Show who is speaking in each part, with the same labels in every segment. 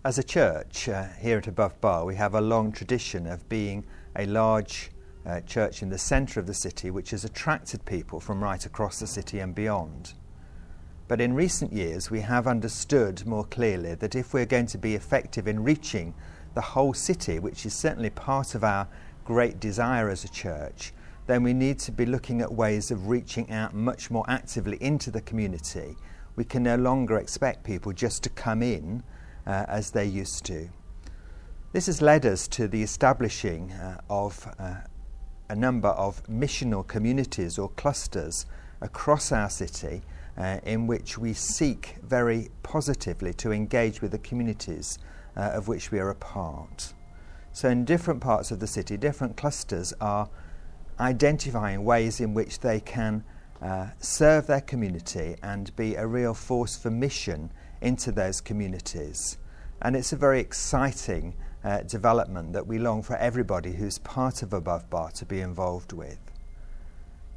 Speaker 1: As a church here at Above Bar, we have a long tradition of being a large church in the centre of the city, which has attracted people from right across the city and beyond. But in recent years, we have understood more clearly that if we're going to be effective in reaching the whole city, which is certainly part of our great desire as a church, then we need to be looking at ways of reaching out much more actively into the community. We can no longer expect people just to come in as they used to. This has led us to the establishing of a number of missional communities or clusters across our city in which we seek very positively to engage with the communities of which we are a part. So in different parts of the city, different clusters are identifying ways in which they can serve their community and be a real force for mission into those communities. And it's a very exciting development that we long for everybody who's part of Above Bar to be involved with.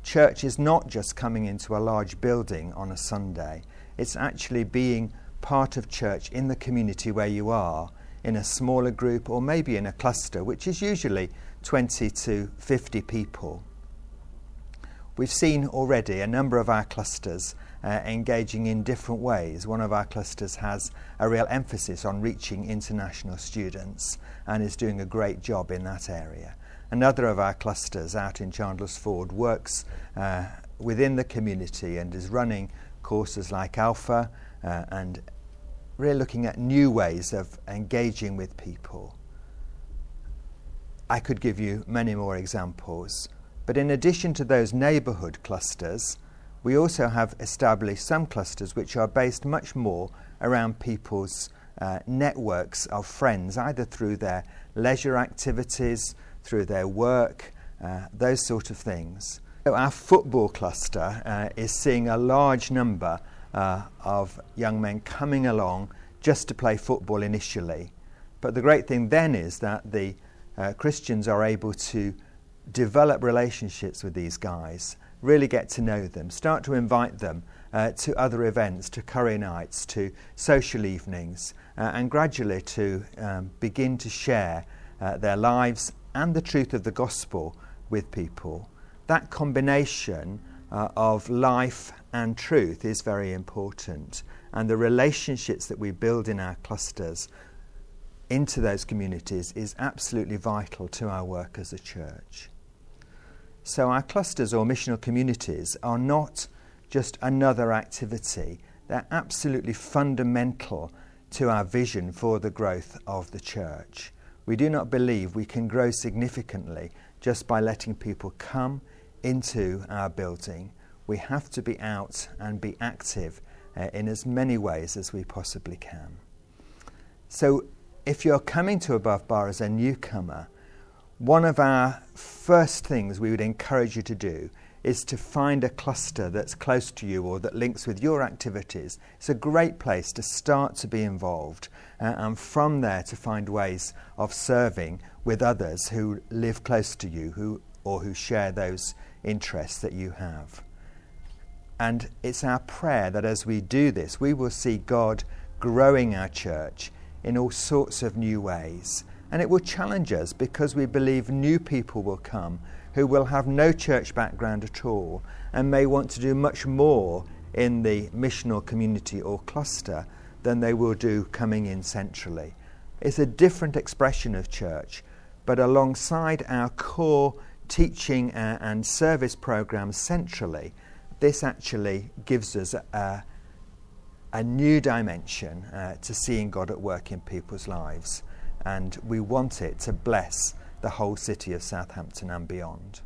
Speaker 1: Church is not just coming into a large building on a Sunday. It's actually being part of church in the community where you are, in a smaller group or maybe in a cluster, which is usually 20 to 50 people. We've seen already a number of our clusters engaging in different ways. One of our clusters has a real emphasis on reaching international students and is doing a great job in that area. Another of our clusters out in Chandler's Ford works within the community and is running courses like Alpha and really looking at new ways of engaging with people. I could give you many more examples, but in addition to those neighbourhood clusters, we also have established some clusters which are based much more around people's networks of friends, either through their leisure activities, through their work, those sort of things. So our football cluster is seeing a large number of young men coming along just to play football initially. But the great thing then is that the Christians are able to develop relationships with these guys, really get to know them, start to invite them to other events, to curry nights, to social evenings, and gradually to begin to share their lives and the truth of the gospel with people. That combination of life and truth is very important, and the relationships that we build in our clusters into those communities is absolutely vital to our work as a church. So our clusters or missional communities are not just another activity. They're absolutely fundamental to our vision for the growth of the church. We do not believe we can grow significantly just by letting people come into our building. We have to be out and be active in as many ways as we possibly can. So if you're coming to Above Bar as a newcomer, one of our first things we would encourage you to do is to find a cluster that's close to you or that links with your activities. It's a great place to start to be involved and from there to find ways of serving with others who live close to you who share those interests that you have. And it's our prayer that as we do this, we will see God growing our church in all sorts of new ways. And it will challenge us because we believe new people will come who will have no church background at all and may want to do much more in the missional community or cluster than they will do coming in centrally. It's a different expression of church, but alongside our core teaching and service programs centrally, this actually gives us a new dimension to seeing God at work in people's lives. And we want it to bless the whole city of Southampton and beyond.